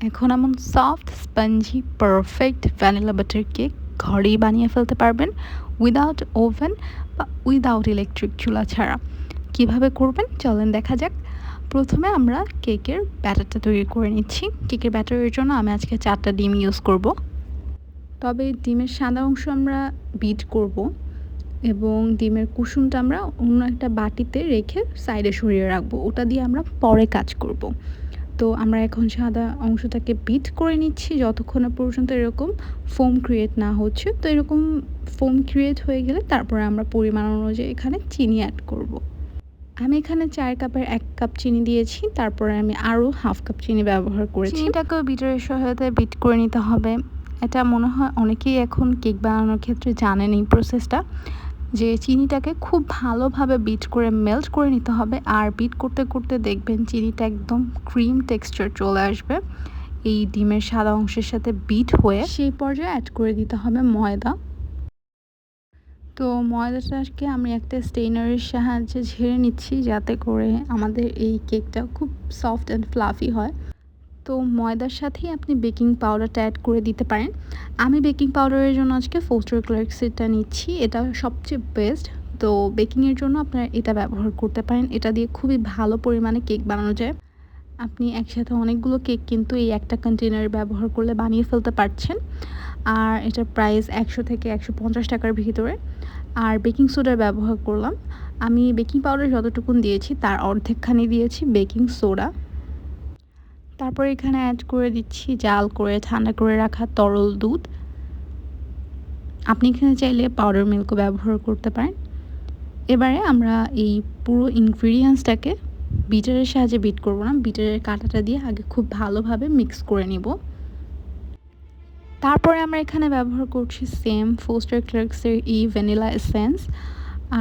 এখন এমন soft spongy perfect vanilla butter cake ঘরেই বানিয়ে ফেলতে পারবেন উইদাউট ওভেন বা উইদাউট ইলেকট্রিক চুলা ছাড়া। কিভাবে করবেন চলেন দেখা যাক। প্রথমে আমরা কেকের ব্যাটারটা তৈরি করে নিচ্ছি। কেকের ব্যাটারের জন্য আমি আজকে 4টা ডিম ইউজ করব। তবে ডিমের সাদা অংশ আমরা বিট করব এবং ডিমের কুসুমটা আমরা অন্য একটা বাটিতে রেখে সাইডে সরিয়ে রাখবো। ওটা দিয়ে আমরা পরে কাজ করব। তো আমরা এখন সাদা অংশটাকে বিট করে নিচ্ছি যতক্ষণ না পর্যন্ত এরকম ফোম ক্রিয়েট না হচ্ছে। তো এরকম ফোম ক্রিয়েট হয়ে গেলে তারপরে আমরা পরিমাণ অনুযায়ী এখানে চিনি অ্যাড করব। আমি এখানে 4 কাপের 1 কাপ চিনি দিয়েছি। তারপরে আমি আরও হাফ কাপ চিনি ব্যবহার করেছি। চিনিটাকেও বিটারের সহায়তায় বিট করে নিতে হবে। এটা মনে হয় অনেকেই এখন কেক বানানোর ক্ষেত্রে জানেন এই প্রসেসটা, যে চিনিটাকে খুব ভালোভাবে বিট করে মেল্ট করে নিতে হবে। আর বিট করতে করতে দেখবেন চিনিটা একদম ক্রিম টেক্সচার চলে আসবে এই ডিমের সাদা অংশের সাথে বিট হয়ে। সেই পর্যায়ে অ্যাড করে দিতে হবে ময়দা। তো ময়দাটাকে আমি একটা স্টেইনারের সাহায্যে ঝেড়ে নিচ্ছি যাতে করে আমাদের এই কেকটা খুব সফট অ্যান্ড ফ্লাফি হয়। তো ময়দার সাথেই আপনি বেকিং পাউডারটা অ্যাড করে দিতে পারেন। আমি বেকিং পাউডারের জন্য আজকে ফোস্টার ক্লার্কসেরটা নিচ্ছি। এটা সবচেয়ে বেস্ট। তো বেকিংয়ের জন্য আপনারা এটা ব্যবহার করতে পারেন। এটা দিয়ে খুবই ভালো পরিমাণে কেক বানানো যায়। আপনি একসাথে অনেকগুলো কেক কিন্তু এই একটা কন্টেনারে ব্যবহার করলে বানিয়ে ফেলতে পারছেন। আর এটার প্রাইস ১০০ থেকে ১৫০ টাকার ভিতরে। আর বেকিং সোডা ব্যবহার করলাম। আমি বেকিং পাউডার যতটুকুন দিয়েছি তার অর্ধেকখানি দিয়েছি বেকিং সোডা। তারপরে এখানে অ্যাড করে দিচ্ছি জাল করে ঠান্ডা করে রাখা তরল দুধ। আপনি এখানে চাইলে পাউডার মিল্কও ব্যবহার করতে পারেন। এবারে আমরা এই পুরো ইনগ্রিডিয়েন্টসটাকে বিটারের সাহায্যে বিট করব না, বিটারের কাঁটাটা দিয়ে আগে খুব ভালোভাবে মিক্স করে নিব। তারপরে আমরা এখানে ব্যবহার করছি সেম ফোস্টার ক্লার্কসের এই ভ্যানিলা এসেন্স।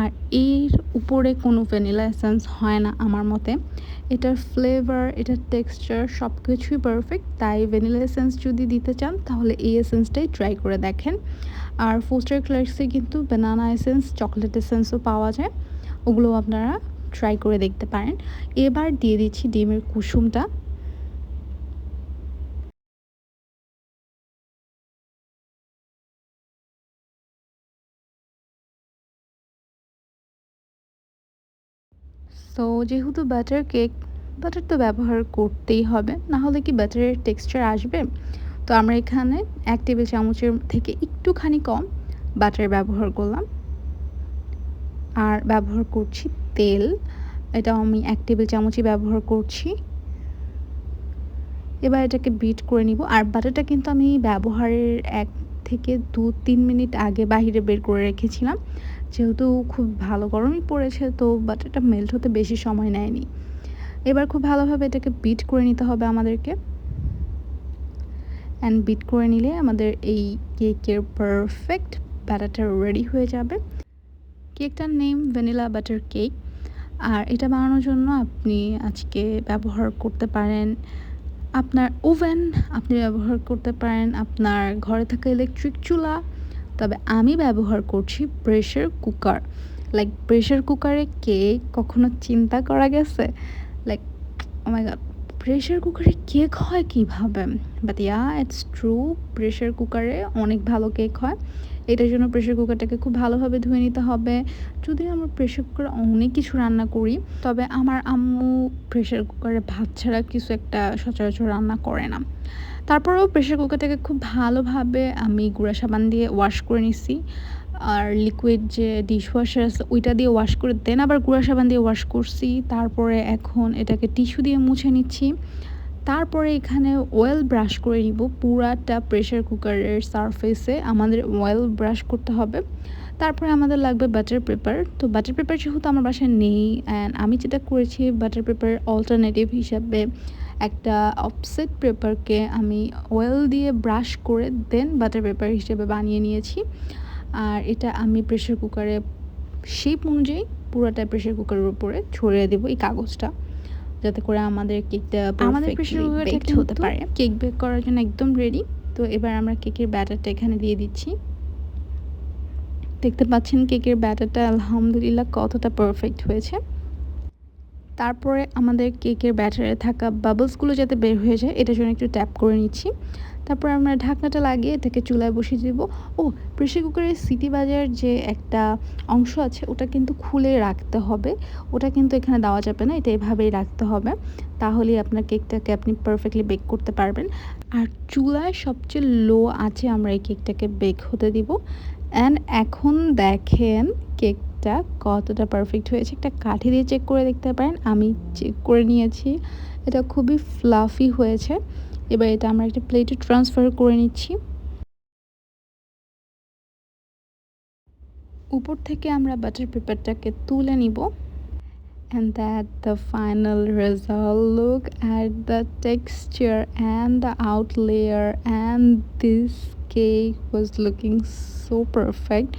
আর এর উপরে কোনো ভ্যানিলা এসেন্স হয় না আমার মতে। এটার ফ্লেভার, এটার টেক্সচার সব কিছুই পারফেক্ট। তাই ভ্যানিলা এসেন্স যদি দিতে চান তাহলে এই এসেন্সটাই ট্রাই করে দেখেন। আর ফোস্টার ক্লার্কসে কিন্তু ব্যানানা এসেন্স, চকলেট এসেন্সও পাওয়া যায়, ওগুলো আপনারা ট্রাই করে দেখতে পারেন। এবার দিয়ে দিচ্ছি ডিমের কুসুমটা। সো যেহেতু বাটার কেক, বাটার তো ব্যবহার করতেই হবে, না হলে কি বাটারের টেক্সচার আসবে? তো আমরা এখানে 1 টেবিল চামচের থেকে একটুখানি কম বাটার ব্যবহার করলাম। আর ব্যবহার করছি তেল। এটাও আমি 1 টেবিল চামচই ব্যবহার করছি। এবার এটাকে বিট করে নিব। আর বাটারটা কিন্তু আমি ব্যবহারের 1 থেকে 2-3 মিনিট আগে বাহিরে বের করে রেখেছিলাম। যেহেতু খুব ভালো গরমই পড়েছে, তো বাটারটা মেল্ট হতে বেশি সময় নেয়নি। এবার খুব ভালোভাবে এটাকে বিট করে নিতে হবে আমাদেরকে। অ্যান্ড বিট করে নিলে আমাদের এই কেকের পারফেক্ট ব্যাটারটা রেডি হয়ে যাবে। কেকটার নেম ভ্যানিলা বাটার কেক। আর এটা বানানোর জন্য আপনি আজকে ব্যবহার করতে পারেন আপনার ওভেন, আপনি ব্যবহার করতে পারেন আপনার ঘরে থাকা ইলেকট্রিক চুলা। তবে আমি ব্যবহার করছি প্রেশার কুকার। লাইক প্রেশার কুকারে কেক কখনো চিন্তা করা গেছে? লাইক ও মাই গড! প্রেশার কুকারে কেক হয় কীভাবে? But yeah it's true, pressure কুকারে অনেক ভালো কেক হয়। এটার জন্য প্রেশার কুকারটাকে খুব ভালোভাবে ধুয়ে নিতে হবে। যদিও আমরা প্রেশার কুকারে অনেক কিছু রান্না করি, তবে আমার আম্মু প্রেশার কুকারে ভাত ছাড়া কিছু একটা সচরাচর রান্না করে না। তারপরেও প্রেশার কুকারটাকে খুব ভালোভাবে আমি গুঁড়া সাবান দিয়ে ওয়াশ করে নিছি। আর লিকুইড যে ডিশওয়াশার আছে ওইটা দিয়ে ওয়াশ করে দেন আবার গুঁড়া সাবান দিয়ে ওয়াশ করছি। তারপরে এখন এটাকে টিস্যু দিয়ে মুছে নিচ্ছি। তারপরে এখানে অয়েল ব্রাশ করে নিব পুরাটা প্রেশার কুকারের সারফেসে আমাদের অয়েল ব্রাশ করতে হবে। তারপরে আমাদের লাগবে বাটার পেপার। তো বাটার পেপার যেহেতু আমার বাসায় নেই, অ্যান্ড আমি যেটা করেছি বাটার পেপারের অল্টারনেটিভ হিসাবে একটা অফসেট পেপারকে আমি অয়েল দিয়ে ব্রাশ করে দেন বাটার পেপার হিসেবে বানিয়ে নিয়েছি। আর এটা আমি প্রেশার কুকারে শেপ অনুযায়ী পুরোটা প্রেশার কুকারের উপরে ছড়িয়ে দেবো এই কাগজটা, যাতে করে আমাদের কেকটা আমাদের প্রেশার কুকারটা বেকড হতে পারে। কেক বেক করার জন্য একদম রেডি। তো এবার আমরা কেকের ব্যাটারটা এখানে দিয়ে দিচ্ছি। দেখতে পাচ্ছেন কেকের ব্যাটারটা আলহামদুলিল্লাহ কতটা পারফেক্ট হয়েছে। তারপরে আমাদের কেকের ব্যাটারে থাকা বাবলসগুলো যাতে বের হয়ে যায় এটার জন্য একটু ট্যাপ করে নিচ্ছি। তারপর আমরা ঢাকনাটা লাগিয়ে এটাকে চুলায় বসিয়ে দিব। ও, প্রেসার কুকারের সিটি বাজার যে একটা অংশ আছে ওটা কিন্তু খুলে রাখতে হবে। ওটা কিন্তু এখানে দেওয়া যাবে না, এটা এভাবেই রাখতে হবে। তাহলেই আপনার কেকটাকে আপনি পারফেক্টলি বেক করতে পারবেন। আর চুলায় সবচেয়ে লো আঁচে আমরা এই কেকটাকে বেক হতে দিব। অ্যান্ড এখন দেখেন কেকটা কতটা পারফেক্ট হয়েছে। একটা কাঠি দিয়ে চেক করে দেখতে পারেন, আমি চেক করে নিয়েছি। এটা খুবই ফ্লাফি হয়েছে। এবার এটা আমরা একটা প্লেটে ট্রান্সফার করে নিচ্ছি। উপর থেকে আমরা বাটার পেপারটাকে তুলে নিব। And that the final result, look at the texture and the out layer, and this cake was looking so perfect.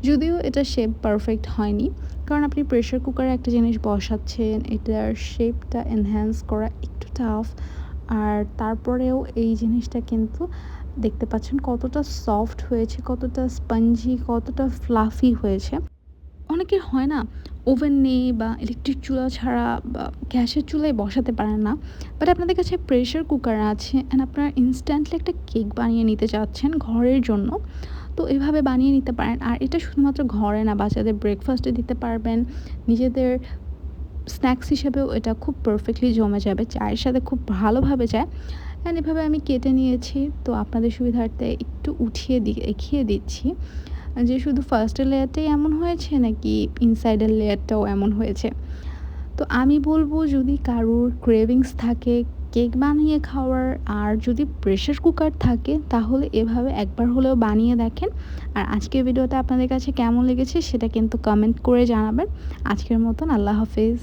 যদিও এটা শেপ পারফেক্ট হয়নি, কারণ আপনি প্রেসার কুকারে একটা জিনিস বসাচ্ছেন, এটার শেপটা এনহ্যান্স করা একটু টাফ। আর তারপরেও এই জিনিসটা কিন্তু দেখতে পাচ্ছেন কতটা সফট হয়েছে, কতটা স্পঞ্জি, কতটা ফ্লাফি হয়েছে। অনেকের হয় না ওভেন নেই বা ইলেকট্রিক চুলা ছাড়া বা গ্যাসের চুলায় বসাতে পারেন না, বাট আপনাদের কাছে প্রেশার কুকার আছে অ্যান্ড আপনারা ইনস্ট্যান্টলি একটা কেক বানিয়ে নিতে চাচ্ছেন ঘরের জন্য, তো এভাবে বানিয়ে নিতে পারেন। আর এটা শুধুমাত্র ঘরে না, বাচ্চাদের ব্রেকফাস্টে দিতে পারবেন, নিজেদের স্ন্যাক্স হিসেবেও এটা খুব পারফেক্টলি জমে যাবে, চায়ের সাথে খুব ভালোভাবে যায়। অ্যান্ড এভাবে আমি কেটে নিয়েছি, তো আপনাদের সুবিধার্থে একটু উঠিয়ে দেখিয়ে দিচ্ছি যে শুধু ফার্স্টের লেয়ারটাই এমন হয়েছে নাকি ইনসাইডের লেয়ারটাও এমন হয়েছে। তো আমি বলবো, যদি কারোর ক্রেভিংস থাকে কেক বানিয়ে খাওয়ার, আর যদি প্রেসার কুকার থাকে, তাহলে এভাবে একবার হলেও বানিয়ে দেখেন। আর আজকের ভিডিওটা আপনাদের কাছে কেমন লেগেছে সেটা কিন্তু কমেন্ট করে জানাবেন। আজকের মতন আল্লাহ হাফেজ।